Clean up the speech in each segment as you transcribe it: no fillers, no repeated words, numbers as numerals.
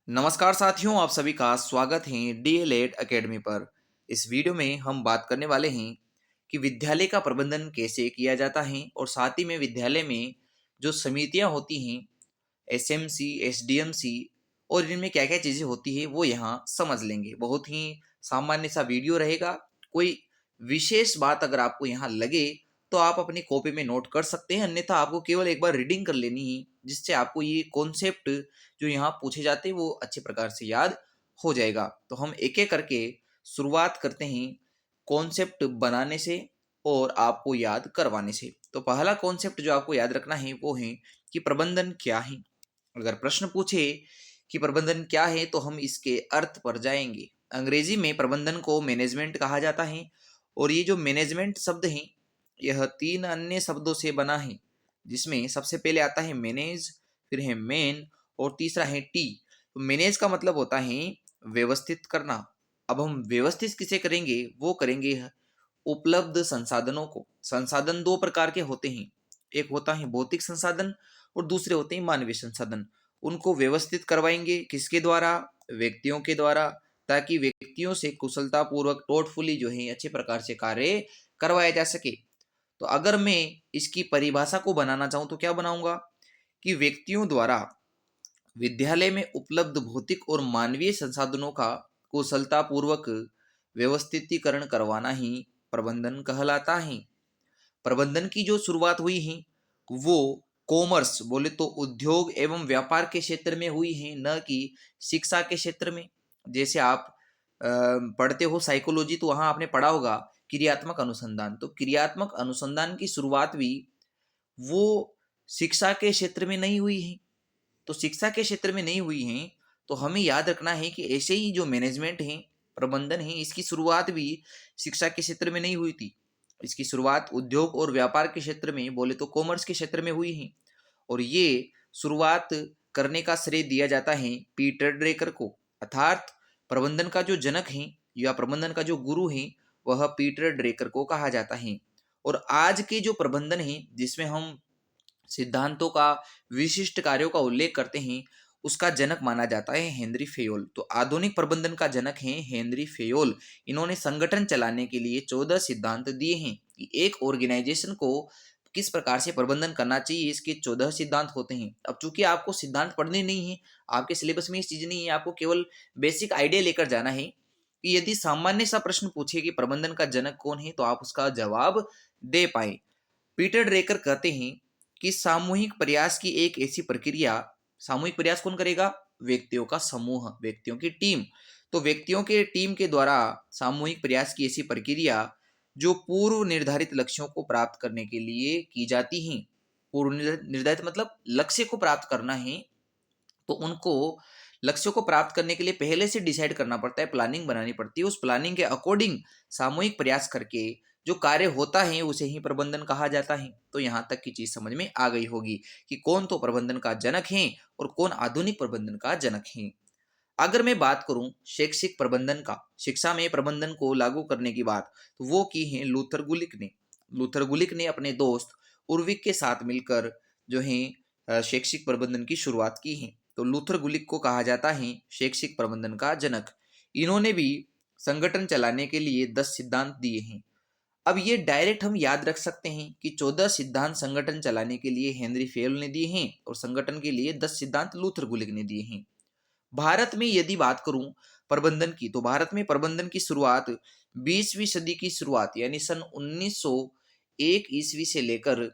नमस्कार साथियों, आप सभी का स्वागत है डीएलएड एकेडमी पर। इस वीडियो में हम बात करने वाले हैं कि विद्यालय का प्रबंधन कैसे किया जाता है और साथ ही में विद्यालय में जो समितियां होती हैं, एसएमसी, एसडीएमसी, और इनमें क्या क्या चीज़ें होती है वो यहाँ समझ लेंगे। बहुत ही सामान्य सा वीडियो रहेगा। कोई विशेष बात अगर आपको यहाँ लगे तो आप अपनी कॉपी में नोट कर सकते हैं, अन्यथा आपको केवल एक बार रीडिंग कर लेनी है, जिससे आपको ये कॉन्सेप्ट जो यहाँ पूछे जाते हैं वो अच्छे प्रकार से याद हो जाएगा। तो हम एक एक करके शुरुआत करते हैं कॉन्सेप्ट बनाने से और आपको याद करवाने से। तो पहला कॉन्सेप्ट जो आपको याद रखना है वो है कि प्रबंधन क्या है। अगर प्रश्न पूछे कि प्रबंधन क्या है तो हम इसके अर्थ पर जाएंगे। अंग्रेजी में प्रबंधन को मैनेजमेंट कहा जाता है और ये जो मैनेजमेंट शब्द है यह तीन अन्य शब्दों से बना है, जिसमें सबसे पहले आता है मैनेज, फिर है मेन और तीसरा है टी। तो मैनेज का मतलब होता है व्यवस्थित करना। अब हम व्यवस्थित किसे करेंगे, वो करेंगे उपलब्ध संसाधनों को। संसाधन दो प्रकार के होते हैं, एक होता है भौतिक संसाधन और दूसरे होते हैं मानवीय संसाधन। उनको व्यवस्थित करवाएंगे किसके द्वारा? व्यक्तियों के द्वारा, ताकि व्यक्तियों से कुशलतापूर्वक टोटफुली जो है अच्छे प्रकार से कार्य करवाया जा सके। तो अगर मैं इसकी परिभाषा को बनाना चाहूँ तो क्या बनाऊंगा कि व्यक्तियों द्वारा विद्यालय में उपलब्ध भौतिक और मानवीय संसाधनों का कुशलतापूर्वक व्यवस्थितीकरण करवाना ही प्रबंधन कहलाता है। प्रबंधन की जो शुरुआत हुई है वो कॉमर्स बोले तो उद्योग एवं व्यापार के क्षेत्र में हुई है, न कि शिक्षा के क्षेत्र में। जैसे आप पढ़ते हो साइकोलॉजी तो वहाँ आपने पढ़ा होगा क्रियात्मक अनुसंधान। तो क्रियात्मक अनुसंधान की शुरुआत भी वो शिक्षा के क्षेत्र में नहीं हुई है। तो शिक्षा के क्षेत्र में नहीं हुई है तो हमें याद रखना है कि ऐसे ही जो मैनेजमेंट है, प्रबंधन है, इसकी शुरुआत भी शिक्षा के क्षेत्र में नहीं हुई थी। इसकी शुरुआत उद्योग और व्यापार के क्षेत्र में बोले तो कॉमर्स के क्षेत्र में हुई है। और ये शुरुआत करने का श्रेय दिया जाता है पीटर ड्रेकर को। अर्थात प्रबंधन का जो जनक है या प्रबंधन का जो गुरु है वह पीटर ड्रेकर को कहा जाता है। और आज के जो प्रबंधन है जिसमें हम सिद्धांतों का, विशिष्ट कार्यों का उल्लेख करते हैं, उसका जनक माना जाता है हेनरी फेयोल। तो आधुनिक प्रबंधन का जनक है हेनरी फेयोल। इन्होंने संगठन चलाने के लिए 14 सिद्धांत दिए हैं कि एक ऑर्गेनाइजेशन को किस प्रकार से प्रबंधन करना चाहिए। इसके 14 सिद्धांत होते हैं। अब चूंकि आपको सिद्धांत पढ़ने नहीं है, आपके सिलेबस में इस चीज नहीं है, आपको केवल बेसिक आइडिया लेकर जाना है कि यदि सामान्य सा प्रश्न पूछे कि प्रबंधन का जनक कौन है तो आप उसका जवाब दे पाए। पीटर ड्रेकर कहते हैं कि सामूहिक प्रयास की एक ऐसी प्रक्रिया। सामूहिक प्रयास कौन करेगा? व्यक्तियों का समूह, व्यक्तियों की टीम। तो व्यक्तियों के टीम के द्वारा सामूहिक प्रयास की ऐसी प्रक्रिया जो पूर्व निर्धारित लक्ष्यों को प्राप्त करने के लिए की जाती है। पूर्व निर्धारित मतलब लक्ष्य को प्राप्त करना है, तो उनको लक्ष्यों को प्राप्त करने के लिए पहले से डिसाइड करना पड़ता है, प्लानिंग बनानी पड़ती है। उस प्लानिंग के अकॉर्डिंग सामूहिक प्रयास करके जो कार्य होता है उसे ही प्रबंधन कहा जाता है। तो यहाँ तक की चीज समझ में आ गई होगी कि कौन तो प्रबंधन का जनक है और कौन आधुनिक प्रबंधन का जनक है। अगर मैं बात करूं शैक्षिक प्रबंधन का, शिक्षा में प्रबंधन को लागू करने की बात, तो वो की है लूथर गुलिक ने। लूथर गुलिक ने अपने दोस्त उर्विक के साथ मिलकर जो है शैक्षिक प्रबंधन की शुरुआत की है। तो लूथर गुलिक को कहा जाता है शैक्षिक प्रबंधन का जनक। इन्होंने भी संगठन चलाने के लिए 10 सिद्धांत दिए हैं। अब ये डायरेक्ट हम याद रख सकते हैं कि 14 सिद्धांत संगठन चलाने के लिए हेनरी फेयल ने दिए हैं और संगठन के लिए 10 सिद्धांत लूथर गुलिक ने दिए हैं। भारत में यदि बात करूं प्रबंधन की, तो भारत में प्रबंधन की शुरुआत 20वीं सदी की शुरुआत यानी सन 1901 ईस्वी से लेकर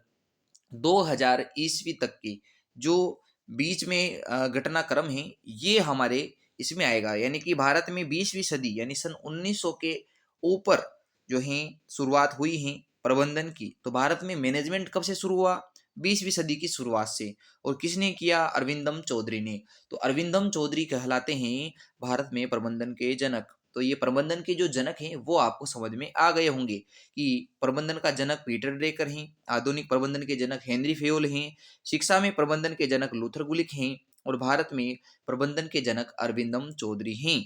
2000 ईस्वी तक की जो बीच में घटनाक्रम है ये हमारे इसमें आएगा। यानी कि भारत में 20वीं सदी यानी सन 1900 के ऊपर जो है शुरुआत हुई है प्रबंधन की। तो भारत में मैनेजमेंट कब से शुरू हुआ? 20वीं सदी की शुरुआत से। और किसने किया? अरविंदम चौधरी ने। तो अरविंदम चौधरी कहलाते हैं भारत में प्रबंधन के जनक। तो ये प्रबंधन के जो जनक हैं वो आपको समझ में आ गए होंगे कि प्रबंधन का जनक पीटर ड्रेकर हैं, आधुनिक प्रबंधन के जनक हेनरी फेयोल हैं, शिक्षा में प्रबंधन के जनक लूथर गुलिक हैं और भारत में प्रबंधन के जनक अरविंदम चौधरी हैं।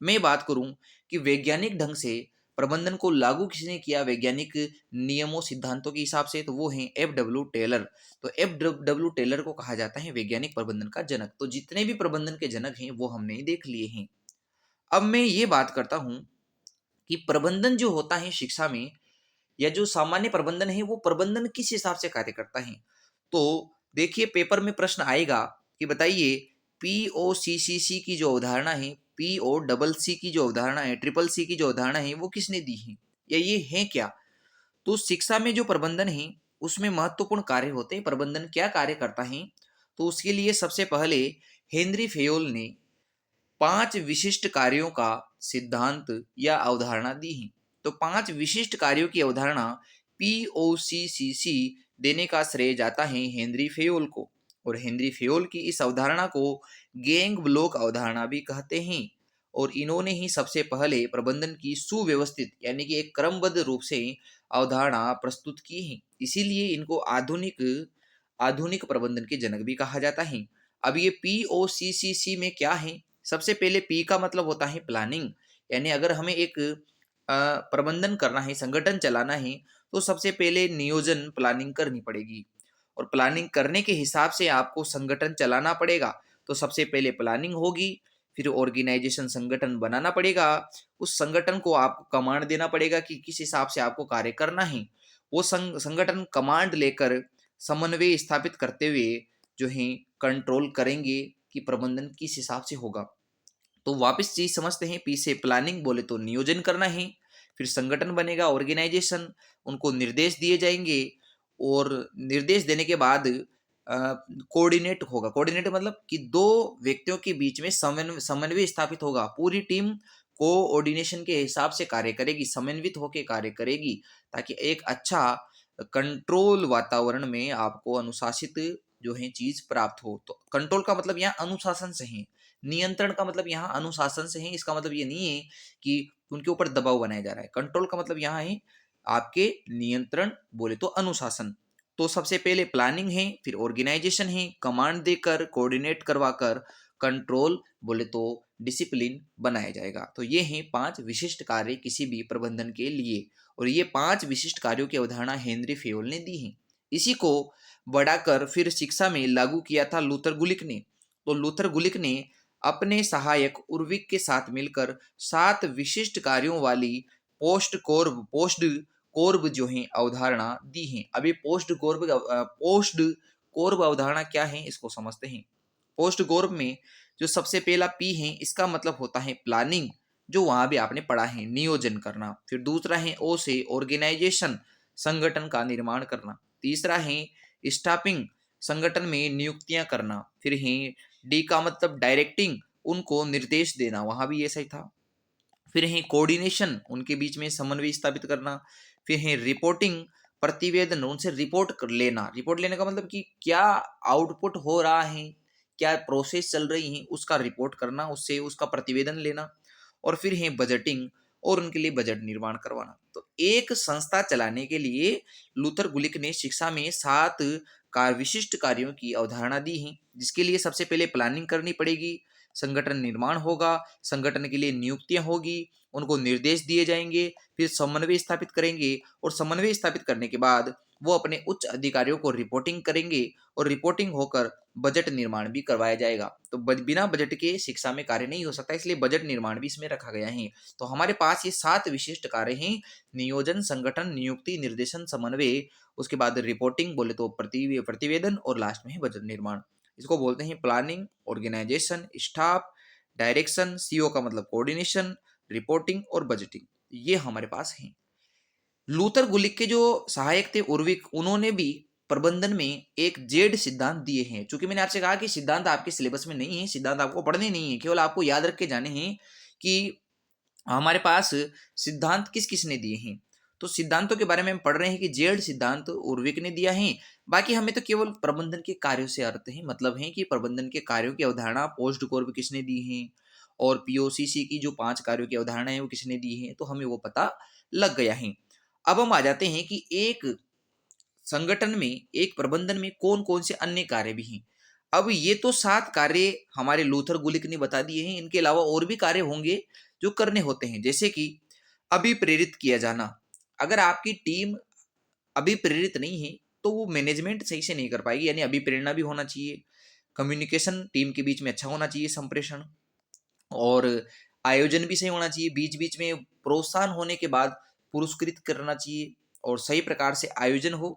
मैं बात करूं कि वैज्ञानिक ढंग से प्रबंधन को लागू किसने किया वैज्ञानिक नियमों सिद्धांतों के हिसाब से, तो वो हैं F.W. टेलर। तो F.W. टेलर को कहा जाता है वैज्ञानिक प्रबंधन का जनक। तो जितने भी प्रबंधन के जनक हैं वो हमने देख लिए हैं। अब मैं ये बात करता हूं कि प्रबंधन जो होता है शिक्षा में, या जो सामान्य प्रबंधन है, वो प्रबंधन किस हिसाब से कार्य करता है। तो देखिए, पेपर में प्रश्न आएगा कि बताइए POCCC की जो अवधारणा है, POCC की जो अवधारणा है, CCC की जो अवधारणा है, वो किसने दी है, या ये है क्या। तो शिक्षा में जो प्रबंधन है उसमें महत्वपूर्ण कार्य होते हैं। प्रबंधन क्या कार्य करता है, तो उसके लिए सबसे पहले हेनरी फेयोल ने 5 विशिष्ट कार्यों का सिद्धांत या अवधारणा दी है। तो 5 विशिष्ट कार्यों की अवधारणा POCCC देने का श्रेय जाता है हेनरी फेयोल को। और हेनरी फेयोल की इस अवधारणा को गैंग ब्लॉक अवधारणा भी कहते हैं। और इन्होंने ही सबसे पहले प्रबंधन की सुव्यवस्थित यानी कि एक क्रमबद्ध रूप से अवधारणा प्रस्तुत की है। इसीलिए इनको आधुनिक आधुनिक प्रबंधन के जनक भी कहा जाता है। अब ये POCCC में क्या है, सबसे पहले P का मतलब होता है प्लानिंग। यानी अगर हमें एक प्रबंधन करना है, संगठन चलाना है, तो सबसे पहले नियोजन प्लानिंग करनी पड़ेगी। और प्लानिंग करने के हिसाब से आपको संगठन चलाना पड़ेगा। तो सबसे पहले प्लानिंग होगी, फिर ऑर्गेनाइजेशन संगठन बनाना पड़ेगा। उस संगठन को आपको कमांड देना पड़ेगा कि किस हिसाब से आपको कार्य करना है। वो संगठन कमांड लेकर समन्वय स्थापित करते हुए जो है कंट्रोल करेंगे कि प्रबंधन किस हिसाब से होगा। तो वापस चीज समझते हैं, पी से प्लानिंग बोले तो नियोजन करना है, फिर संगठन बनेगा ऑर्गेनाइजेशन, उनको निर्देश दिए जाएंगे, और निर्देश देने के बाद कोऑर्डिनेट होगा। कोऑर्डिनेट मतलब कि दो व्यक्तियों के बीच में समन्वय स्थापित होगा। पूरी टीम कोऑर्डिनेशन के हिसाब से कार्य करेगी, समन्वित होकर कार्य करेगी, ताकि एक अच्छा कंट्रोल वातावरण में आपको अनुशासित जो है चीज प्राप्त हो। तो कंट्रोल का मतलब यहाँ अनुशासन से है, नियंत्रण का मतलब यहाँ अनुशासन से है। इसका मतलब ये नहीं है कि उनके ऊपर दबाव बनाया जा रहा है। कंट्रोल का मतलब यहाँ है आपके नियंत्रण बोले तो अनुशासन। तो सबसे पहले प्लानिंग है, फिर ऑर्गेनाइजेशन है, कमांड देकर कोऑर्डिनेट करवाकर कंट्रोल बोले तो डिसिप्लिन बनाया जाएगा। तो ये हैं 5 विशिष्ट कार्य किसी भी प्रबंधन के लिए। और ये 5 विशिष्ट कार्यों की अवधारणा हेनरी फेयोल ने दी है। इसी को बढ़ाकर फिर शिक्षा में लागू किया था लूथर गुलिक ने। तो लूथर गुलिक ने अपने सहायक उर्विक के साथ मिलकर 7 विशिष्ट कार्यों वाली पोस्ट कोर्ब जो है अवधारणा दी है। अभी पोस्ट कोर्ब अवधारणा क्या है इसको समझते हैं। पोस्ट कोर्ब में जो सबसे पहला पी है, इसका मतलब होता है प्लानिंग, जो वहां भी आपने पढ़ा है, नियोजन करना। फिर दूसरा है ओ से ऑर्गेनाइजेशन, संगठन का निर्माण करना। तीसरा है स्टाफिंग, संगठन में नियुक्तियां करना। फिर है डी का मतलब डायरेक्टिंग, उनको निर्देश देना, वहां भी ऐसा ही था। फिर है कोऑर्डिनेशन, उनके बीच में समन्वय स्थापित करना। फिर है रिपोर्टिंग, प्रतिवेदन, उनसे रिपोर्ट कर लेना। रिपोर्ट लेने का मतलब कि क्या आउटपुट हो रहा है, क्या प्रोसेस चल रही है, उसका रिपोर्ट करना, उससे उसका प्रतिवेदन लेना। और फिर है बजटिंग, और उनके लिए बजट निर्माण करवाना। तो एक संस्था चलाने के लिए लूथर गुलिक ने शिक्षा में 7 विशिष्ट कार्यों की अवधारणा दी है, जिसके लिए सबसे पहले प्लानिंग करनी पड़ेगी, संगठन निर्माण होगा, संगठन के लिए नियुक्तियां होगी, उनको निर्देश दिए जाएंगे, फिर समन्वय स्थापित करेंगे, और समन्वय स्थापित करने के बाद वो अपने उच्च अधिकारियों को रिपोर्टिंग करेंगे, और रिपोर्टिंग होकर बजट निर्माण भी करवाया जाएगा। तो बिना बजट के शिक्षा में कार्य नहीं हो सकता, इसलिए बजट निर्माण भी इसमें रखा गया है। तो हमारे पास ये 7 विशिष्ट कार्य हैं: नियोजन, संगठन, नियुक्ति, निर्देशन, समन्वय, उसके बाद रिपोर्टिंग बोले तो प्रतिवेदन, और लास्ट में है बजट निर्माण। इसको बोलते हैं planning, organisation, staff, direction, CO का मतलब कोऑर्डिनेशन, रिपोर्टिंग और बजटिंग। ये हमारे पास है। लूथर गुलिक के जो सहायक थे उर्विक, उन्होंने भी प्रबंधन में एक जेड सिद्धांत दिए हैं। चूंकि मैंने आपसे कहा कि सिद्धांत आपके सिलेबस में नहीं है, सिद्धांत आपको पढ़ने नहीं है, केवल आपको याद रख के जाने हैं कि हमारे पास सिद्धांत किस किस ने दिए हैं। तो सिद्धांतों के बारे में हम पढ़ रहे हैं कि जेड सिद्धांत उर्विक ने दिया है। बाकी हमें तो केवल प्रबंधन के कार्यों से अर्थ है, मतलब है कि प्रबंधन के कार्यों की अवधारणा पोस्ट कोर्ब किसने दी है, और पीओसीसी की जो 5 कार्यों की अवधारणा है वो किसने दी है, तो हमें वो पता लग गया है। अब हम आ जाते हैं कि एक संगठन में, एक प्रबंधन में कौन कौन से अन्य कार्य भी हैं। अब ये तो 7 कार्य हमारे लूथर गुलिक ने बता दिए हैं, इनके अलावा और भी कार्य होंगे जो करने होते हैं। जैसे कि अभिप्रेरित किया जाना। अगर आपकी टीम अभिप्रेरित नहीं है तो वो मैनेजमेंट सही से नहीं कर पाएगी, यानी अभिप्रेरणा भी होना चाहिए, कम्युनिकेशन टीम के बीच में अच्छा होना चाहिए, संप्रेषण, और आयोजन भी सही होना चाहिए, बीच बीच में प्रोत्साहन होने के बाद पुरस्कृत करना चाहिए, और सही प्रकार से आयोजन हो,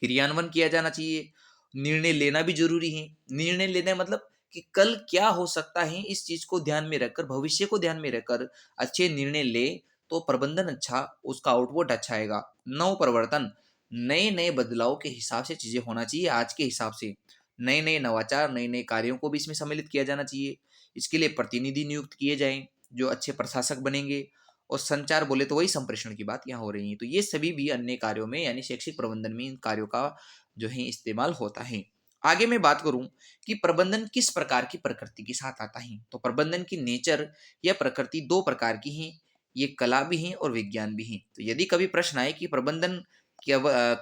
क्रियान्वयन किया जाना चाहिए, निर्णय लेना भी जरूरी है। निर्णय लेना मतलब कि कल क्या हो सकता है, इस चीज को ध्यान में रखकर, भविष्य को ध्यान में रखकर अच्छे निर्णय ले तो प्रबंधन अच्छा, उसका आउटपुट अच्छा आएगा। नव प्रवर्तन, नए नए बदलाव के हिसाब से चीजें होना चाहिए, आज के हिसाब से नए नए नवाचार, नए नए कार्यों को भी इसमें सम्मिलित किया जाना चाहिए। इसके लिए प्रतिनिधि नियुक्त किए जाएं जो अच्छे प्रशासक बनेंगे। और संचार बोले तो वही संप्रेषण की बात यहाँ हो रही है। तो ये सभी भी अन्य कार्यों में यानी शैक्षिक प्रबंधन में इन कार्यों का जो है इस्तेमाल होता है। आगे मैं बात करूं कि प्रबंधन किस प्रकार की प्रकृति के साथ आता है, तो प्रबंधन की नेचर या प्रकृति दो प्रकार की है, ये कला भी है और विज्ञान भी है। तो यदि कभी प्रश्न आए कि प्रबंधन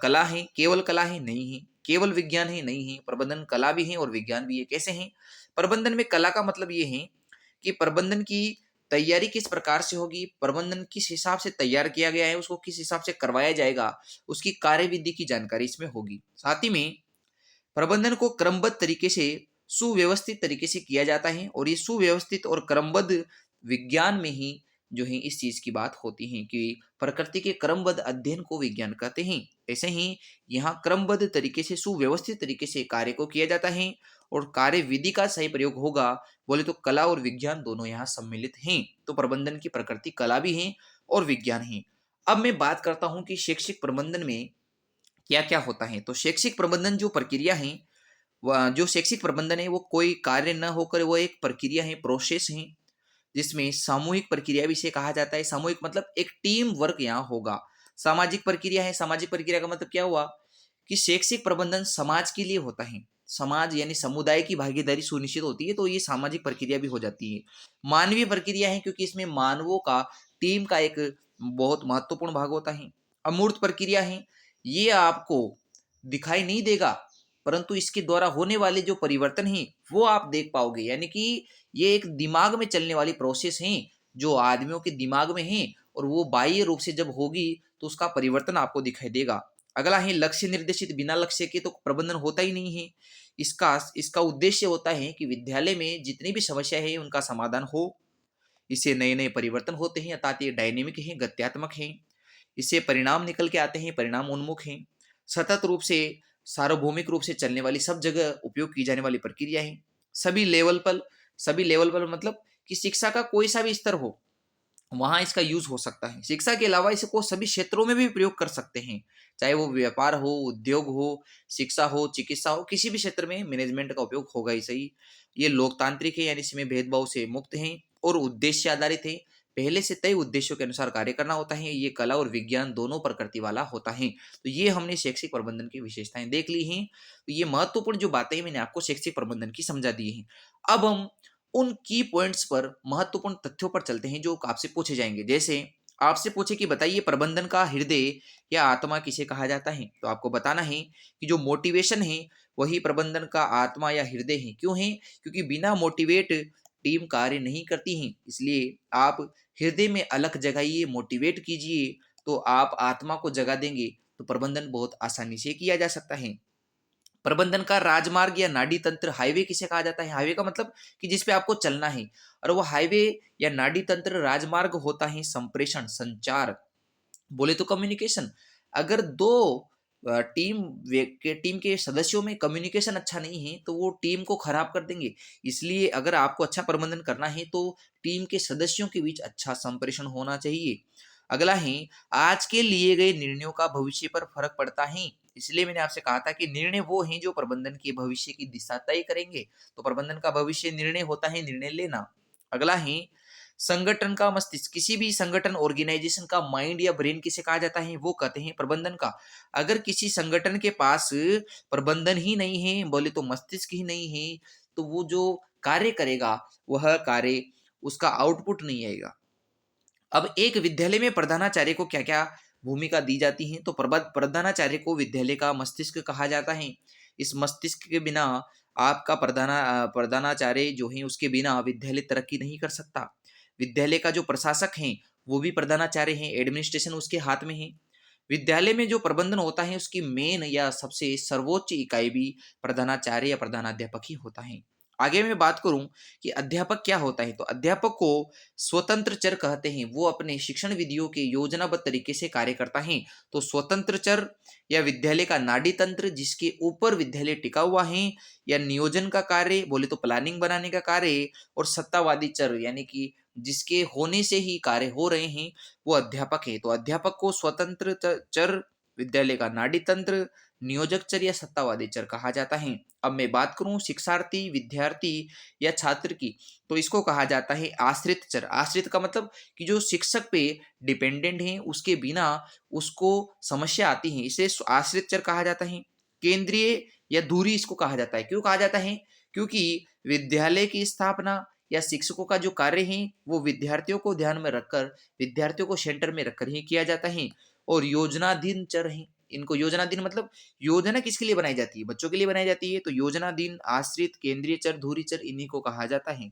कला है, केवल कला है, नहीं है, केवल विज्ञान है, नहीं है, प्रबंधन कला भी है और विज्ञान भी है। कैसे है? प्रबंधन में कला का मतलब ये है कि प्रबंधन की तैयारी किस प्रकार से होगी, प्रबंधन किस हिसाब से तैयार किया गया है, उसको किस हिसाब से करवाया जाएगा, उसकी कार्यविधि की जानकारी इसमें होगी। साथ ही में प्रबंधन को क्रमबद्ध तरीके से, सुव्यवस्थित तरीके से किया जाता है, और ये सुव्यवस्थित और क्रमबद्ध विज्ञान में ही जो है इस चीज की बात होती है कि प्रकृति के क्रमबद्ध अध्ययन को विज्ञान कहते हैं। ऐसे ही यहाँ क्रमबद्ध तरीके से, सुव्यवस्थित तरीके से कार्य को किया जाता है, और कार्य विधि का सही प्रयोग होगा बोले तो कला और विज्ञान दोनों यहाँ सम्मिलित हैं। तो प्रबंधन की प्रकृति कला भी है और विज्ञान है। अब मैं बात करता हूँ कि शैक्षिक प्रबंधन में क्या क्या होता है। तो शैक्षिक प्रबंधन जो प्रक्रिया है, जो शैक्षिक प्रबंधन है वो कोई कार्य न होकर वो एक प्रक्रिया है, प्रोसेस है, जिसमें सामूहिक प्रक्रिया भी इसे कहा जाता है। सामूहिक मतलब एक टीम वर्क यहाँ होगा। सामाजिक प्रक्रिया है, सामाजिक प्रक्रिया का मतलब क्या हुआ कि शैक्षिक प्रबंधन समाज के लिए होता है, समाज यानी समुदाय की भागीदारी सुनिश्चित होती है, तो ये सामाजिक प्रक्रिया भी हो जाती है। मानवीय प्रक्रिया है क्योंकि इसमें मानवों का, टीम का एक बहुत महत्वपूर्ण भाग होता है। अमूर्त प्रक्रिया है, ये आपको दिखाई नहीं देगा परंतु इसके द्वारा होने वाले जो परिवर्तन हैं वो आप देख पाओगे, यानी कि ये एक दिमाग में चलने वाली प्रोसेस है जो आदमियों के दिमाग में है, और वो बाह्य रूप से जब होगी तो उसका परिवर्तन आपको दिखाई देगा। अगला है लक्ष्य निर्देशित, बिना लक्ष्य के तो प्रबंधन होता ही नहीं है। इसका इसका उद्देश्य होता है कि विद्यालय में जितनी भी समस्या है उनका समाधान हो, इससे नए नए परिवर्तन होते हैं, अर्थात ये डायनेमिक है, गत्यात्मक है, इससे परिणाम निकल के आते हैं, परिणाम उन्मुख हैं, सतत रूप से, सार्वभौमिक रूप से चलने वाली, सब जगह उपयोग की जाने वाली प्रक्रिया है। सभी लेवल पर, सभी लेवल पर मतलब कि शिक्षा का कोई सा भी स्तर हो वहां इसका यूज हो सकता है। शिक्षा के अलावा इसको सभी क्षेत्रों में भी प्रयोग कर सकते हैं, चाहे वो व्यापार हो, उद्योग हो, शिक्षा हो, चिकित्सा हो, किसी भी क्षेत्र में मैनेजमेंट का उपयोग होगा ही सही। ये लोकतांत्रिक है यानी इसमें भेदभाव से मुक्त है और उद्देश्य आधारित है, पहले से तय उद्देश्यों के अनुसार कार्य करना होता है। ये कला और विज्ञान दोनों प्रकृति वाला होता है। तो ये हमने शैक्षिक प्रबंधन की विशेषताएं देख ली हैं। तो ये महत्वपूर्ण जो बातें मैंने आपको शैक्षिक प्रबंधन की समझा दी हैं। अब हम उन की पॉइंट्स पर, महत्वपूर्ण तथ्यों पर चलते हैं जो आपसे पूछे जाएंगे। जैसे आपसे पूछे कि बताइए प्रबंधन का हृदय या आत्मा किसे कहा जाता है, तो आपको बताना है कि जो मोटिवेशन है वही प्रबंधन का आत्मा या हृदय है। क्यों है? क्योंकि बिना मोटिवेट टीम कार्य नहीं करती है, इसलिए आप हृदय में अलग जगाइए, मोटिवेट कीजिए, तो आप आत्मा को जगा देंगे तो प्रबंधन बहुत आसानी से किया जा सकता है। प्रबंधन का राजमार्ग या नाड़ी तंत्र, हाईवे किसे कहा जाता है? हाईवे का मतलब कि जिस पे आपको चलना है, और वो हाईवे या नाड़ी तंत्र, राजमार्ग होता है संप्रेषण, संचार, बोले तो कम्युनिकेशन। अगर दो टीम के सदस्यों में कम्युनिकेशन अच्छा नहीं है तो वो टीम को खराब कर देंगे। इसलिए अगर आपको अच्छा प्रबंधन करना है तो टीम के सदस्यों के बीच अच्छा संप्रेषण होना चाहिए। अगला है आज के लिए गए निर्णयों का भविष्य पर फर्क पड़ता है। इसलिए मैंने आपसे कहा था कि निर्णय वो हैं जो प्रबंधन के भविष्य की दिशा तय करेंगे। तो प्रबंधन का भविष्य निर्णय होता है, निर्णय लेना। अगला है संगठन का मस्तिष्क, किसी भी संगठन, ऑर्गेनाइजेशन का माइंड या ब्रेन किसे कहा जाता है? वो कहते हैं प्रबंधन का। अगर किसी संगठन के पास प्रबंधन ही नहीं है, बोले तो मस्तिष्क ही नहीं है, तो वो जो कार्य करेगा वह कार्य, उसका आउटपुट नहीं आएगा। अब एक विद्यालय में प्रधानाचार्य को क्या क्या भूमिका दी जाती है? तो प्रधानाचार्य को विद्यालय का मस्तिष्क कहा जाता है। इस मस्तिष्क के बिना आपका प्रधानाचार्य जो है उसके बिना विद्यालय तरक्की नहीं कर सकता। विद्यालय का जो प्रशासक है वो भी प्रधानाचार्य हैं, एडमिनिस्ट्रेशन उसके हाथ में है। विद्यालय में जो प्रबंधन होता है उसकी मेन या सबसे सर्वोच्च इकाई भी प्रधानाचार्य या प्रधानाध्यापक ही होता है। आगे मैं बात करूं कि अध्यापक क्या होता है, तो अध्यापक को स्वतंत्र चर कहते हैं। वो अपने शिक्षण विधियों के योजनाबद्ध तरीके से कार्य करता है। तो स्वतंत्र चर या विद्यालय का नाड़ी तंत्र जिसके ऊपर विद्यालय टिका हुआ है, या नियोजन का कार्य बोले तो प्लानिंग बनाने का कार्य, और सत्तावादी चर यानी कि जिसके होने से ही कार्य हो रहे हैं, वो अध्यापक है। तो अध्यापक को स्वतंत्र चर, विद्यालय का नाड़ी तंत्र, नियोजक चर या सत्तावादी चर कहा जाता है। अब मैं बात करूं शिक्षार्थी, विद्यार्थी या छात्र की, तो इसको कहा जाता है आश्रित चर। आश्रित का मतलब कि जो शिक्षक पे डिपेंडेंट है, उसके बिना उसको समस्या आती है, इसे आश्रित चर कहा जाता है। केंद्रीय या दूरी इसको कहा जाता है। क्यों कहा जाता है? क्योंकि विद्यालय की स्थापना या शिक्षकों का जो कार्य है वो विद्यार्थियों को ध्यान में रखकर, विद्यार्थियों को सेंटर में रखकर ही किया जाता है। और योजनाधीन चर है। इनको योजनाधीन मतलब योजना किसके लिए बनाई जाती है? बच्चों के लिए बनाई जाती है। तो योजनाधीन, आश्रित, केंद्रीय चर, धुरी चर, इन्हीं को कहा जाता है।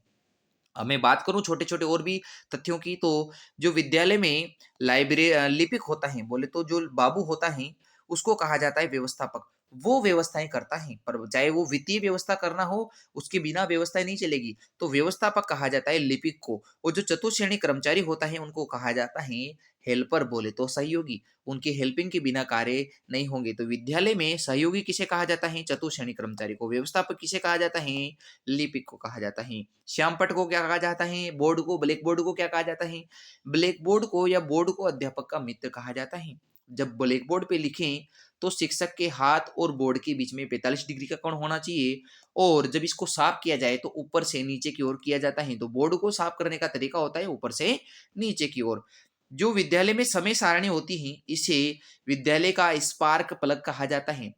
अब मैं बात करूं छोटे छोटे और भी तथ्यों की, तो जो विद्यालय में लाइब्रेरी लिपिक होता है, बोले तो जो बाबू होता है, उसको कहा जाता है व्यवस्थापक। वो व्यवस्थाएं करता है, पर चाहे वो वित्तीय व्यवस्था करना हो, उसके बिना व्यवस्थाएं नहीं चलेगी। तो व्यवस्थापक कहा जाता है लिपिक को। और जो चतुश्रेणी कर्मचारी होता है उनको कहा जाता है हेल्पर, बोले तो सहयोगी। उनके हेल्पिंग के बिना कार्य नहीं होंगे। तो विद्यालय में सहयोगी किसे कहा जाता है? चतुश्रेणी कर्मचारी को। व्यवस्थापक किसे कहा जाता है? लिपिक को कहा जाता है। श्यामपट्ट को क्या कहा जाता है? बोर्ड को। ब्लैक बोर्ड को क्या कहा जाता है? ब्लैक बोर्ड को या बोर्ड को अध्यापक का मित्र कहा जाता है। जब ब्लैक बोर्ड पे लिखें तो शिक्षक के हाथ और बोर्ड के बीच में 45 डिग्री का कोण होना चाहिए। और जब इसको साफ किया जाए तो ऊपर से नीचे की ओर किया जाता है। तो बोर्ड को साफ करने का तरीका होता है ऊपर से नीचे की ओर। जो विद्यालय में समय सारणी होती है, इसे विद्यालय का स्पार्क प्लग कहा जाता है।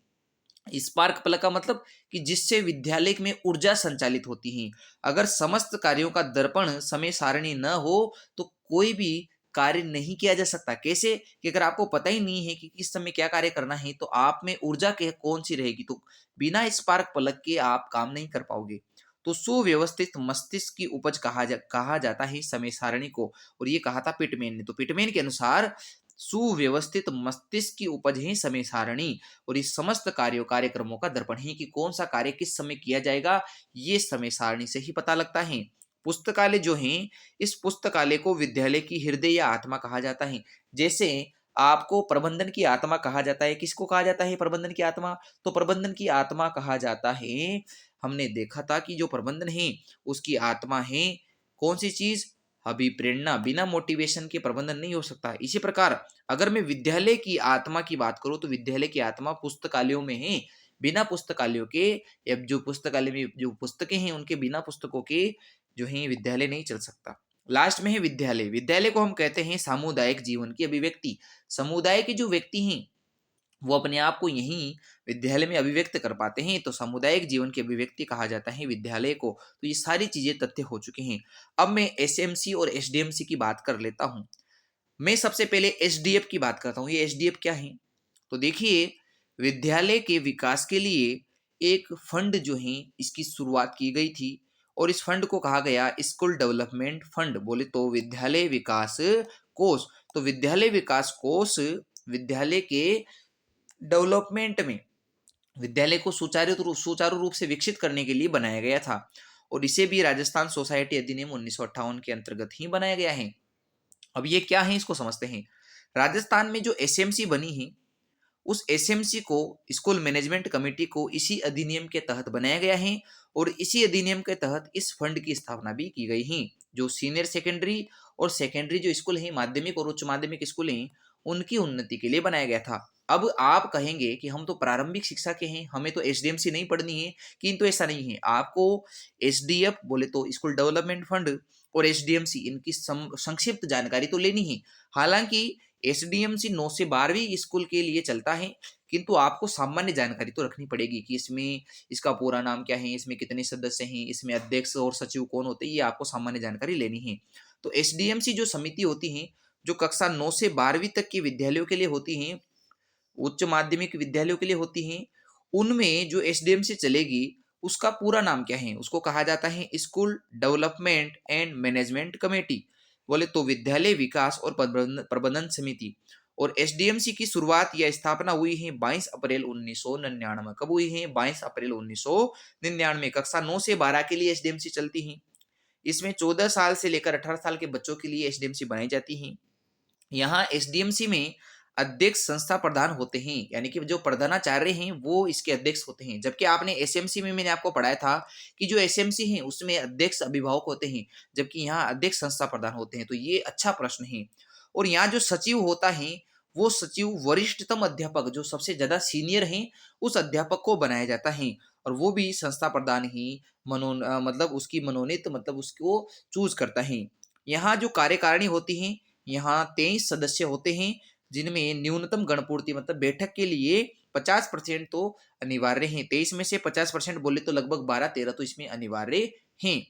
स्पार्क प्लग का मतलब कि जिससे विद्यालय में ऊर्जा संचालित होती है। अगर समस्त कार्यों का दर्पण समय सारणी न हो तो कोई भी कार्य नहीं किया जा सकता। कैसे? कि अगर आपको पता ही नहीं है कि किस समय क्या कार्य करना है, तो आप में ऊर्जा के कौन सी रहेगी? तो बिना स्पार्क प्लग के आप काम नहीं कर पाओगे। तो सुव्यवस्थित मस्तिष्क की उपज कहा जाता है समय सारणी को। और ये कहा था पिटमैन ने। तो पिटमैन के अनुसार सुव्यवस्थित मस्तिष्क की उपज है समय सारणी। और इस समस्त कार्यक्रमों का दर्पण है कि कौन सा कार्य किस समय किया जाएगा, ये समय सारणी से ही पता लगता है। पुस्तकालय जो है, इस पुस्तकालय को विद्यालय की हृदय या आत्मा कहा जाता है। जैसे आपको प्रबंधन की आत्मा कहा जाता है। किसको कहा जाता है प्रबंधन की आत्मा? तो प्रबंधन की आत्मा कहा जाता है, हमने देखा था कि जो प्रबंधन है उसकी आत्मा है कौन सी चीज? अभिप्रेरणा। बिना मोटिवेशन के प्रबंधन नहीं हो सकता। इसी प्रकार अगर मैं विद्यालय की आत्मा की बात करूं तो विद्यालय की आत्मा पुस्तकालयों में है। बिना पुस्तकालयों के, या जो पुस्तकालय में जो पुस्तकें हैं उनके बिना पुस्तकों के जो है विद्यालय नहीं चल सकता। लास्ट में है विद्यालय। विद्यालय को हम कहते हैं सामुदायिक जीवन की अभिव्यक्ति। समुदाय के जो व्यक्ति हैं वो अपने आप को यहीं विद्यालय में अभिव्यक्त कर पाते हैं। तो सामुदायिक जीवन की अभिव्यक्ति कहा जाता है विद्यालय को। तो ये सारी चीजें तथ्य हो चुके हैं। अब मैं एसएमसी और एसडीएमसी की बात कर लेता हूं। मैं सबसे पहले एसडीएफ की बात करता हूँ। ये एसडीएफ क्या है? तो देखिए, विद्यालय के विकास के लिए एक फंड जो है इसकी शुरुआत की गई थी। और इस फंड को कहा गया स्कूल डेवलपमेंट फंड, बोले तो विद्यालय विकास कोष। तो विद्यालय विकास कोष विद्यालय के डेवलपमेंट में, विद्यालय को सुचारू रूप से विकसित करने के लिए बनाया गया था। और इसे भी राजस्थान सोसाइटी अधिनियम 1958 के अंतर्गत ही बनाया गया है। अब ये क्या है इसको समझते हैं। राजस्थान में जो एसएमसी बनी है, उस एसएमसी को, स्कूल मैनेजमेंट कमेटी को, इसी अधिनियम के तहत बनाया गया है। और इसी अधिनियम के तहत इस फंड की स्थापना भी की गई है। जो सीनियर सेकेंडरी और सेकेंडरी जो स्कूल हैं, माध्यमिक और उच्च माध्यमिक स्कूल हैं, उनकी उन्नति के लिए बनाया गया था। अब आप कहेंगे कि हम तो प्रारंभिक शिक्षा के हैं, हमें तो एसडीएमसी नहीं पढ़नी है। किंतु ऐसा नहीं है। आपको एसडीएफ बोले तो स्कूल डेवलपमेंट फंड और एसडीएमसी, इनकी संक्षिप्त जानकारी तो लेनी है। हालांकि एसडीएमसी 9 से 12वीं स्कूल के लिए चलता है, किंतु आपको सामान्य जानकारी तो रखनी पड़ेगी कि इसमें इसका पूरा नाम क्या है, इसमें कितने सदस्य हैं, इसमें अध्यक्ष और सचिव कौन होते हैं, ये आपको सामान्य जानकारी लेनी है। तो एसडीएमसी जो समिति होती है, जो कक्षा 9 से 12वीं तक के विद्यालयों के लिए होती हैं, उच्च माध्यमिक विद्यालयों के लिए होती हैं, उनमें जो एसडीएमसी चलेगी उसका पूरा नाम क्या है? उसको कहा जाता है school development and management committee. बोले तो विद्यालय विकास और प्रबंधन समिति। और एसडीएमसी की शुरुआत या स्थापना हुई है 22 अप्रैल 1999। कब हुई है? 22 अप्रैल 1999। कक्षा 9 से 12 के लिए एसडीएमसी चलती है। इसमें 14 साल से लेकर 18 साल के बच्चों के लिए एसडीएमसी बनाई जाती है। यहाँ एसडीएमसी में अध्यक्ष संस्था प्रधान होते हैं, यानी कि जो प्रधानाचार्य हैं वो इसके अध्यक्ष होते हैं। जबकि आपने एसएमसी में मैंने आपको पढ़ाया था कि जो एसएमसी है उसमें अध्यक्ष अभिभावक होते हैं, जबकि यहाँ अध्यक्ष संस्था प्रधान होते हैं। तो ये अच्छा प्रश्न है। और यहाँ जो सचिव होता है वो सचिव वरिष्ठतम अध्यापक, जो सबसे ज्यादा सीनियर हैं, उस अध्यापक को बनाया जाता है। और वो भी संस्था प्रधान ही मतलब उसकी मनोनीत, मतलब उसको चूज करता है। यहाँ जो कार्यकारिणी होती है, यहाँ 23 सदस्य होते हैं, जिनमें न्यूनतम गणपूर्ति मतलब बैठक के लिए 50% तो अनिवार्य हैं। 23 में से 50% बोले तो लगभग 12-13 तो इसमें अनिवार्य हैं।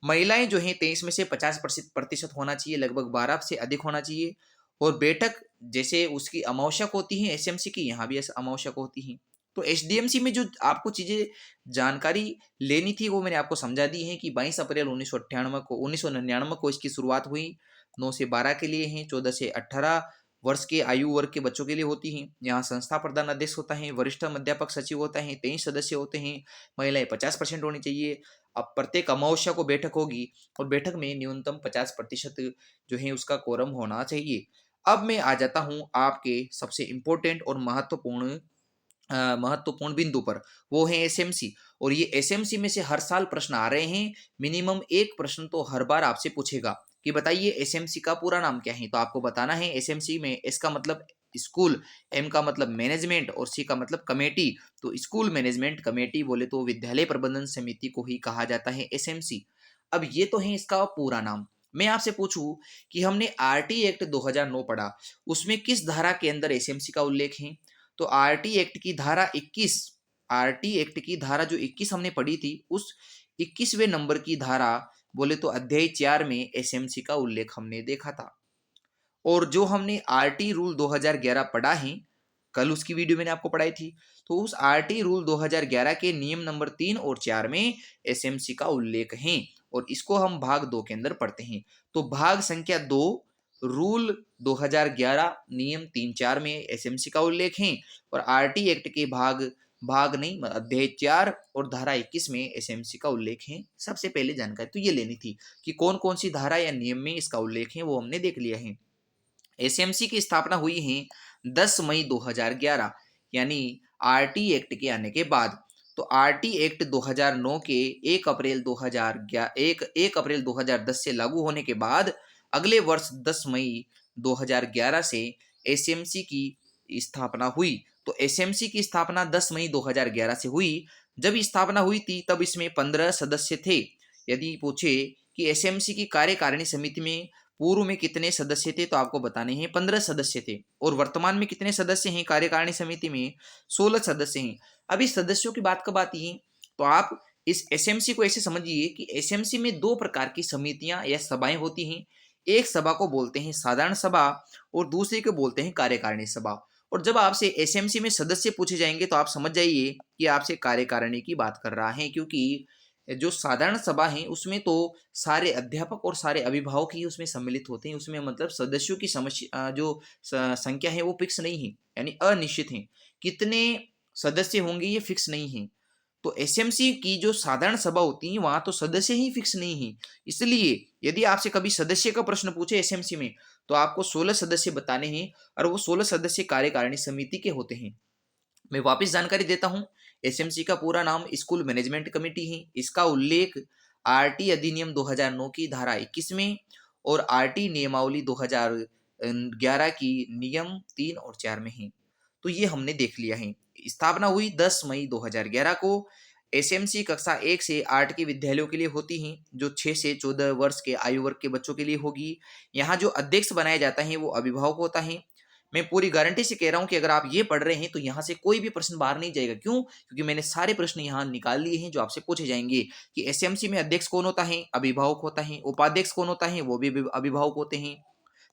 महिलाएं जो हैं 23 में से 50% होना चाहिए, लगभग 12 से अधिक होना चाहिए। और बैठक जैसे उसकी अमावश्यक होती है एसएमसी की, यहाँ भी अमावश्यक होती है। तो एसडीएमसी में जो आपको चीजें जानकारी लेनी थी वो मैंने आपको समझा दी है कि 22 अप्रैल 1999 को इसकी शुरुआत हुई। 9 से 12 के लिए हैं, 14 से 18 वर्ष के आयु वर्ग के बच्चों के लिए होती हैं। यहाँ संस्था प्रधान अध्यक्ष होता है, वरिष्ठ अध्यापक सचिव होता है, 23 सदस्य होते हैं, महिलाएं 50% होनी चाहिए। अब प्रत्येक अमावस्या को बैठक होगी और बैठक में न्यूनतम 50% जो है उसका कोरम होना चाहिए। अब मैं आ जाता हूं आपके सबसे इंपॉर्टेंट और महत्वपूर्ण बिंदु पर, वो है एसएमसी। और ये एसएमसी में से हर साल प्रश्न आ रहे हैं। मिनिमम एक प्रश्न तो हर बार आपसे पूछेगा कि बताइए एसएमसी का पूरा नाम क्या है। तो आपको बताना है एसएमसी में एस का मतलब स्कूल, एम का मतलब मैनेजमेंट और सी का मतलब कमेटी। तो स्कूल मैनेजमेंट कमेटी बोले तो विद्यालय प्रबंधन समिति को ही कहा जाता है एसएमसी। अब ये तो है इसका पूरा नाम। मैं आपसे पूछूं कि हमने आरटी एक्ट 2009 पढ़ा, उसमें किस धारा के अंदर एसएमसी का उल्लेख है? तो आरटी एक्ट की धारा 21, आरटी एक्ट की धारा जो 21 हमने पढ़ी थी, उस 21वें नंबर की धारा बोले तो अध्याय 4 में एसएमसी का उल्लेख हमने देखा था। और जो हमने आरटी रूल 2011 पढ़ा है, कल उसकी वीडियो मैंने आपको पढ़ाई थी, तो उस आरटी रूल 2011 के नियम नंबर 3 और 4 में एसएमसी का उल्लेख है। और इसको हम भाग 2 के अंदर पढ़ते हैं। तो भाग संख्या 2 रूल 2011 नियम 3-4 में एसएमसी का उल्लेख है। और आरटी एक्ट के भाग नहीं अध्याय 4 और धारा 21 में एसएमसी का उल्लेख है। सबसे पहले जानकारी तो ये लेनी थी कि कौन कौन सी धारा या नियम में इसका उल्लेख है, वो हमने देख लिया है। एसएमसी की स्थापना हुई है 10 मई 2011, यानी आरटी एक्ट के आने के बाद। तो आरटी एक्ट 2009 के 1 अप्रैल 2010 से लागू होने के बाद अगले वर्ष 10 मई 2011 से एसएमसी की स्थापना हुई। तो एसएमसी की स्थापना 10 मई 2011 से हुई। जब स्थापना हुई थी तब इसमें 15 सदस्य थे। यदि पूछे कि एसएमसी की कार्यकारिणी समिति में पूर्व में कितने सदस्य थे, तो आपको बताने हैं 15 सदस्य थे। और वर्तमान में कितने सदस्य हैं कार्यकारिणी समिति में? 16 सदस्य हैं। अभी सदस्यों की बात कब आती है? तो आप इस एसएमसी को ऐसे समझिए कि एसएमसी में दो प्रकार की समितियां या सभाएं होती हैं। एक सभा को बोलते हैं साधारण सभा और दूसरी को बोलते हैं कार्यकारिणी सभा। और जब आपसे एसएमसी में सदस्य पूछे जाएंगे तो आप समझ जाइए कि आपसे कार्यकारिणी की बात कर रहा है, क्योंकि जो साधारण सभा है उसमें तो सारे अध्यापक और सारे अभिभावक ही उसमें सम्मिलित होते हैं। उसमें मतलब सदस्यों की समस्या जो संख्या है वो फिक्स नहीं है, यानी अनिश्चित है। कितने सदस्य होंगे ये फिक्स नहीं है। तो एसएमसी की जो साधारण सभा होती है वहां तो सदस्य ही फिक्स नहीं है। इसलिए यदि आपसे कभी सदस्य का प्रश्न पूछे एसएमसी में तो आपको 16 सदस्य बताने हैं और वो 16 सदस्य कार्यकारिणी समिति के होते हैं। मैं वापस जानकारी देता हूं। एसएमसी का पूरा नाम स्कूल मैनेजमेंट कमेटी है। इसका उल्लेख आरटी अधिनियम 2009 की धारा 21 में और आरटी नियमावली 2011 की नियम 3 और 4 में है। तो ये हमने देख लिया है। स्थापना हुई 10 मई 2011 को। एसएमसी कक्षा 1 से 8 के विद्यालयों के लिए होती हैं, जो 6 से 14 वर्ष के आयु वर्ग के बच्चों के लिए होगी। यहाँ जो अध्यक्ष बनाया जाता है वो अभिभावक होता है। मैं पूरी गारंटी से कह रहा हूं कि अगर आप ये पढ़ रहे हैं तो यहाँ से कोई भी प्रश्न बाहर नहीं जाएगा। क्यों? क्योंकि मैंने सारे प्रश्न यहाँ निकाल लिए हैं जो आपसे पूछे जाएंगे कि एसएमसी में अध्यक्ष कौन होता है? अभिभावक होता है। उपाध्यक्ष कौन होता है? वो भी अभिभावक होते हैं।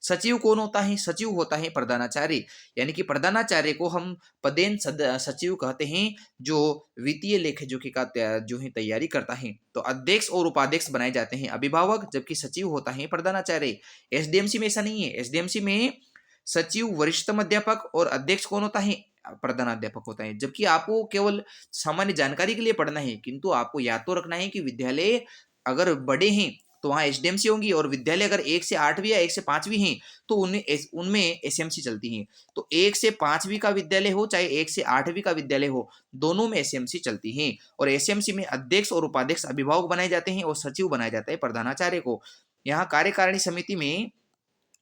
सचिव कौन होता है? सचिव होता है प्रधानाचार्य, यानी कि प्रधानाचार्य को हम पदेन सचिव कहते हैं, जो वित्तीय लेखा जोखा का जो है तैयारी करता है। तो अध्यक्ष और उपाध्यक्ष बनाए जाते हैं अभिभावक, जबकि सचिव होता है प्रधानाचार्य। एसडीएमसी में ऐसा नहीं है। एसडीएमसी में सचिव वरिष्ठतम अध्यापक और अध्यक्ष कौन होता है? प्रधानाध्यापक होता है। जबकि आपको केवल सामान्य जानकारी के लिए पढ़ना है, किंतु आपको याद तो रखना है कि विद्यालय अगर बड़े हैं तो वहाँ एसडीएमसी होंगी, और विद्यालय अगर 1 से 8वीं या 1 से 5वीं हैं तो उनमें एसएमसी चलती है। तो 1 से 5वीं का विद्यालय हो चाहे 1 से 8वीं का विद्यालय हो, दोनों में एसएमसी चलती है। और एसएमसी में अध्यक्ष और उपाध्यक्ष अभिभावक बनाए जाते हैं और सचिव बनाया जाता है प्रधानाचार्य को। यहाँ कार्यकारिणी समिति में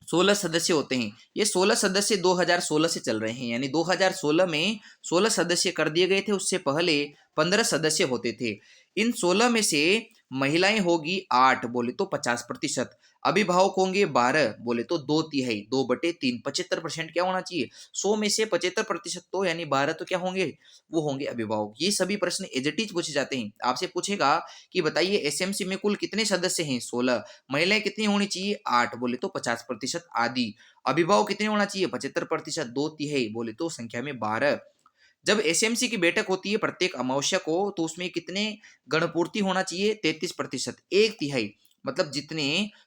16 सदस्य होते हैं। ये 16 सदस्य 2016 से चल रहे हैं, यानी 2016 में 16 सदस्य कर दिए गए थे। उससे पहले 15 सदस्य होते थे। इन 16 में से महिलाएं होगी 8, बोले तो 50%। अभिभावक होंगे 12, बोले तो 2/3, 2/3, 75% क्या होना चाहिए? 100 में से 75%, तो यानी 12 तो क्या होंगे? वो होंगे अभिभावक। ये सभी प्रश्न एज इट इज पूछे जाते हैं। आपसे पूछेगा कि बताइए एसएमसी में कुल कितने सदस्य हैं? 16। महिलाएं कितनी होनी चाहिए? 8, बोले तो 50% आदि। अभिभावक कितने होना चाहिए? 75%, 2/3, बोले तो संख्या में 12। जब एसएमसी की बैठक होती है प्रत्येक अमावस्या को, तो उसमें कितने गणपूर्ति होना चाहिए? 33%, 1/3। मतलब जितने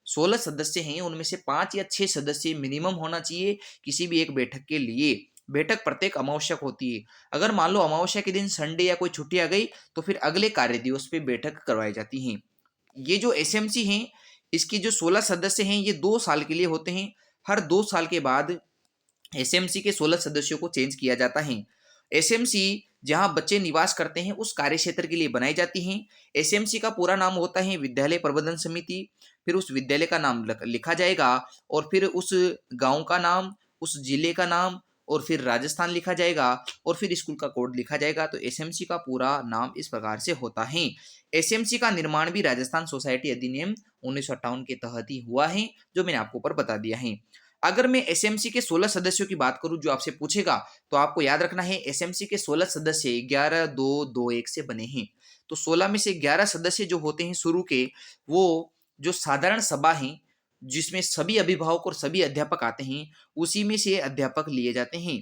16 सदस्य हैं उनमें से 5 या 6 सदस्य मिनिमम होना चाहिए किसी भी एक बैठक के लिए। बैठक प्रत्येक अमावस्या को होती है। अगर मान लो अमावस्या के दिन संडे या कोई छुट्टी आ गई तो फिर अगले कार्य दिवस पे बैठक करवाई जाती है। ये जो एसएमसी हैं, इसकी जो 16 सदस्य हैं ये 2 साल के लिए होते हैं। हर 2 साल के बाद एसएमसी के 16 सदस्यों को चेंज किया जाता है। एसएमसी जहां बच्चे निवास करते हैं उस कार्य क्षेत्र के लिए बनाई जाती हैं। एसएमसी का पूरा नाम होता है विद्यालय प्रबंधन समिति। फिर उस विद्यालय का नाम लिखा जाएगा, और फिर उस गांव का नाम, उस जिले का नाम, और फिर राजस्थान लिखा जाएगा, और फिर स्कूल का कोड लिखा जाएगा। तो एसएमसी का पूरा नाम इस प्रकार से होता है। एसएमसी का निर्माण भी राजस्थान सोसाइटी अधिनियम 1958 के तहत ही हुआ है, जो मैंने आपको ऊपर बता दिया है। अगर मैं एसएमसी के 16 सदस्यों की बात करूं जो आपसे पूछेगा, तो आपको याद रखना है एसएमसी के 16 सदस्य 11 2 2 1 से बने हैं। तो 16 में से 11 सदस्य जो होते हैं शुरू के, वो जो साधारण सभा है जिसमें सभी अभिभावक और सभी अध्यापक आते हैं, उसी में से अध्यापक लिए जाते हैं।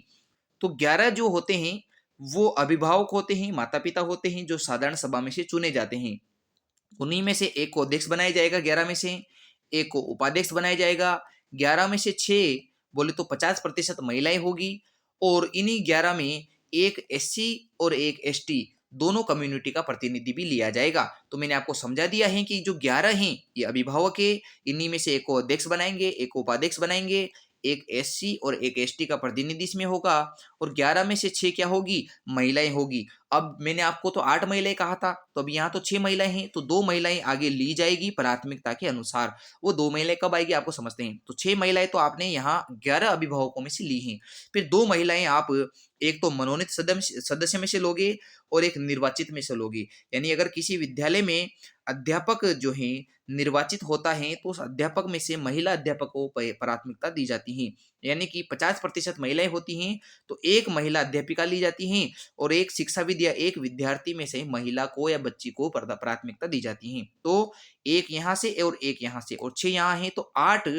तो 11 जो होते हैं वो अभिभावक होते हैं, माता पिता होते हैं, जो साधारण सभा में से चुने जाते हैं। उन्हीं में से एक को अध्यक्ष बनाया जाएगा, 11 में से एक को उपाध्यक्ष बनाया जाएगा। 11 में से 6, बोले तो 50% महिलाएं होगी, और इन्हीं 11 में एक एससी और एक एसटी दोनों कम्युनिटी का प्रतिनिधि भी लिया जाएगा। तो मैंने आपको समझा दिया है कि जो 11 हैं ये अभिभावक है, इन्हीं में से एक को अध्यक्ष बनाएंगे, एक को उपाध्यक्ष बनाएंगे, एक एससी और एक एसटी का प्रतिनिधि इसमें होगा, और 11 में से 6 क्या होगी? महिलाएं होगी। अब मैंने आपको तो 8 महिलाएं कहा था, तो अब यहाँ तो 6 महिलाएं हैं, तो 2 महिलाएं आगे ली जाएगी प्राथमिकता के अनुसार। वो 2 महिलाएं कब आएगी आपको समझते हैं। तो 6 महिलाएं तो आपने यहाँ 11 अभिभावकों में से ली हैं। फिर 2 महिलाएं आप एक तो मनोनीत सदस्य में से लोगे और एक निर्वाचित में से लोगे। यानी अगर किसी विद्यालय में अध्यापक जो है निर्वाचित होता है, तो उस अध्यापक में से महिला अध्यापक को प्राथमिकता दी जाती है। यानी कि 50% महिलाएं होती हैं तो एक महिला अध्यापिका ली जाती हैं, और एक शिक्षाविद या एक विद्यार्थी में से महिला को या बच्ची को प्राथमिकता दी जाती है। तो एक यहाँ से और एक यहाँ से, और 6 यहाँ हैं, तो 8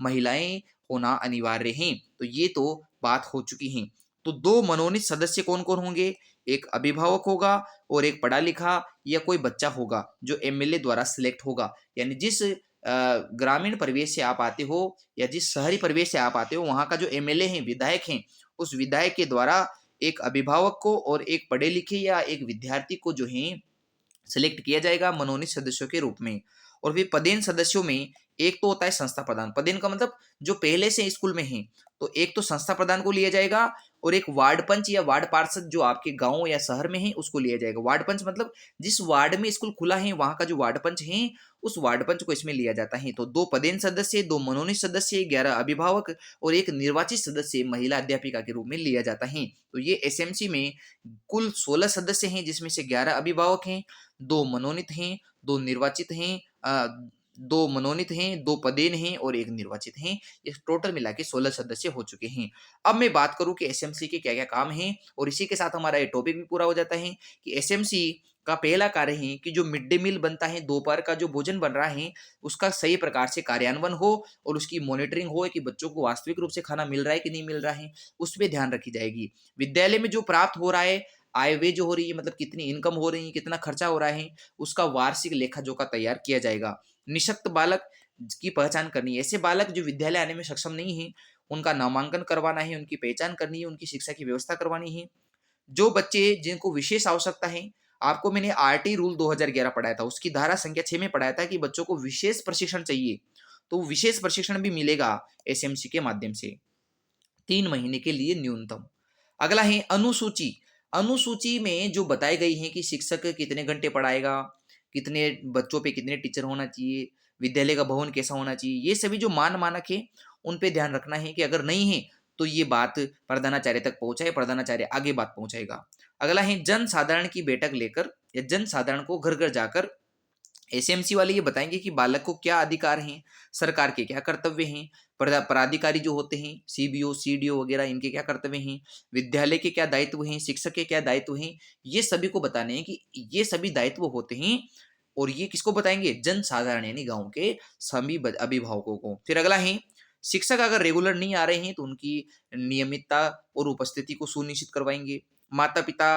महिलाएं होना अनिवार्य हैं। तो ये तो बात हो चुकी है। तो 2 मनोनीत सदस्य कौन कौन होंगे? एक अभिभावक होगा और एक पढ़ा लिखा या कोई बच्चा होगा जो एमएलए द्वारा सिलेक्ट होगा। यानी जिस ग्रामीण परिवेश से आप आते हो या जिस शहरी परिवेश से आप आते हो, वहां का जो एमएलए हैं, विधायक हैं, उस विधायक के द्वारा एक अभिभावक को और एक पढ़े लिखे या एक विद्यार्थी को जो है सिलेक्ट किया जाएगा मनोनीत सदस्यों के रूप में। और फिर पदेन सदस्यों में एक तो होता है संस्था प्रधान। पदेन का मतलब जो पहले से स्कूल में है, तो एक तो संस्था प्रधान को लिया जाएगा, और एक वार्ड पंच या वार्ड पार्षद जो आपके गांव या शहर में है उसको लिया जाएगा। वार्ड पंच मतलब जिस वार्ड में स्कूल खुला है वहां का जो वार्ड पंच है, उस वार्ड पंच को इसमें लिया जाता है। तो 2 पदेन सदस्य, 2 मनोनीत सदस्य, 11 अभिभावक और एक निर्वाचित सदस्य महिला अध्यापिका के रूप में लिया जाता है। तो ये एसएमसी में कुल 16 सदस्य हैं, जिसमें से 11 अभिभावक हैं, 2 मनोनीत हैं, 2 निर्वाचित हैं, 2 मनोनीत हैं, 2 पदेन हैं और 1 निर्वाचित हैं। ये टोटल मिला के 16 सदस्य हो चुके हैं। अब मैं बात करूं कि एसएमसी के क्या क्या काम हैं, और इसी के साथ हमारा ये टॉपिक भी पूरा हो जाता है कि एसएमसी का पहला कार्य है कि जो मिड डे मील बनता है, दोपहर का जो भोजन बन रहा है, उसका सही प्रकार से कार्यान्वयन हो और उसकी मॉनिटरिंग हो कि बच्चों को वास्तविक रूप से खाना मिल रहा है कि नहीं मिल रहा है, उस पे ध्यान रखी जाएगी। विद्यालय में जो प्राप्त हो रहा है, आय व्यय जो हो रही है, मतलब कितनी इनकम हो रही है, कितना खर्चा हो रहा है, उसका वार्षिक लेखा-जोखा तैयार किया जाएगा। निःशक्त बालक की पहचान करनी है। ऐसे बालक जो विद्यालय आने में सक्षम नहीं हैं, उनका नामांकन करवाना है, उनकी पहचान करनी है, उनकी शिक्षा की व्यवस्था करवानी है। जो बच्चे जिनको विशेष आवश्यकता है, आपको मैंने आरटी रूल 2011 पढ़ाया था, उसकी धारा संख्या 6 में पढ़ाया था कि बच्चों को विशेष प्रशिक्षण चाहिए, तो विशेष प्रशिक्षण भी मिलेगा एसएमसी के माध्यम से, 3 महीने के लिए न्यूनतम। अगला है अनुसूची। अनुसूची में जो बताई गई है कि शिक्षक कितने घंटे पढ़ाएगा, कितने बच्चों पे कितने टीचर होना चाहिए, विद्यालय का भवन कैसा होना चाहिए, ये सभी जो मानक है, उन पे ध्यान रखना है कि अगर नहीं है, तो ये बात प्रधानाचार्य तक पहुँचाए, प्रधानाचार्य आगे बात पहुँचाएगा। अगला है जन साधारण की बैठक लेकर या जन साधारण को घर-घर जाकर एसएमसी वाले ये बताएंगे कि बालक को क्या अधिकार हैं, सरकार के क्या कर्तव्य हैं, पराधिकारी जो होते हैं, सीबीओ, सीडीओ वगैरह, इनके क्या कर्तव्य हैं, विद्यालय के क्या दायित्व हैं, शिक्षक के क्या दायित्व हैं, ये सभी को बताने हैं कि ये सभी दायित्व होते हैं। और ये किसको बताएंगे? जन साधारण यानी गांव के सभी अभिभावकों को। फिर अगला है शिक्षक अगर रेगुलर नहीं आ रहे हैं तो उनकी नियमितता और उपस्थिति को सुनिश्चित करवाएंगे। माता पिता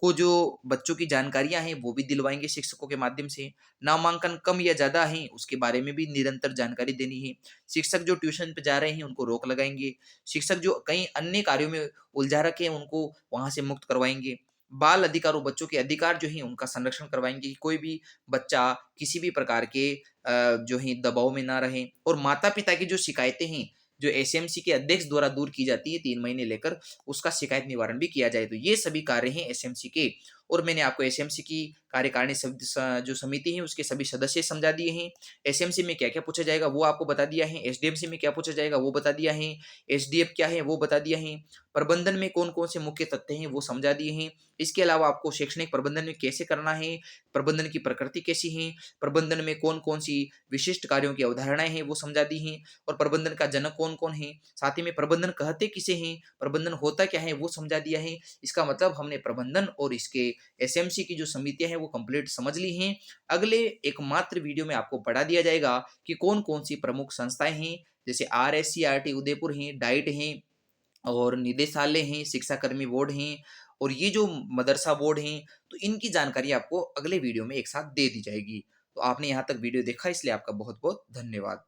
को जो बच्चों की जानकारियां हैं वो भी दिलवाएंगे शिक्षकों के माध्यम से। नामांकन कम या ज्यादा है उसके बारे में भी निरंतर जानकारी देनी है। शिक्षक जो ट्यूशन पे जा रहे हैं उनको रोक लगाएंगे। शिक्षक जो कई अन्य कार्यों में उलझा रखे हैं उनको वहां से मुक्त करवाएंगे। बाल अधिकारों, बच्चों के अधिकार जो हैं उनका संरक्षण करवाएंगे कि कोई भी बच्चा किसी भी प्रकार के जो है दबाव में ना रहे। और माता पिता की जो शिकायतें हैं जो एसएमसी के अध्यक्ष द्वारा दूर की जाती है 3 महीने लेकर, उसका शिकायत निवारण भी किया जाए। तो ये सभी कार्य हैं एसएमसी के। और मैंने आपको एसएमसी की कार्यकारिणी जो समिति है उसके सभी सदस्य समझा दिए हैं। एसएमसी में क्या क्या पूछा जाएगा वो आपको बता दिया है। एसडीएमसी में क्या पूछा जाएगा वो बता दिया है। एसडीएफ क्या है वो बता दिया है। प्रबंधन में कौन कौन से मुख्य तथ्य हैं वो समझा दिए हैं। इसके अलावा आपको शैक्षणिक प्रबंधन में कैसे करना है, प्रबंधन की प्रकृति कैसी है, प्रबंधन में कौन कौन सी विशिष्ट कार्यों की अवधारणाएं हैं वो समझा दी हैं। और प्रबंधन का जनक कौन कौन है, साथ ही में प्रबंधन कहते किसे हैं, प्रबंधन होता क्या है वो समझा दिया है। इसका मतलब हमने प्रबंधन और इसके एसएमसी की जो समितियां हैं वो कंप्लीट समझ ली हैं। अगले एकमात्र वीडियो में आपको पढ़ा दिया जाएगा कि कौन कौन सी प्रमुख संस्थाएं हैं, जैसे आरएससीआरटी उदयपुर हैं, डाइट हैं और निदेशालय हैं, शिक्षा कर्मी बोर्ड हैं और ये जो मदरसा बोर्ड हैं। तो इनकी जानकारी आपको अगले वीडियो में एक साथ दे दी जाएगी। तो आपने यहाँ तक वीडियो देखा इसलिए आपका बहुत बहुत धन्यवाद।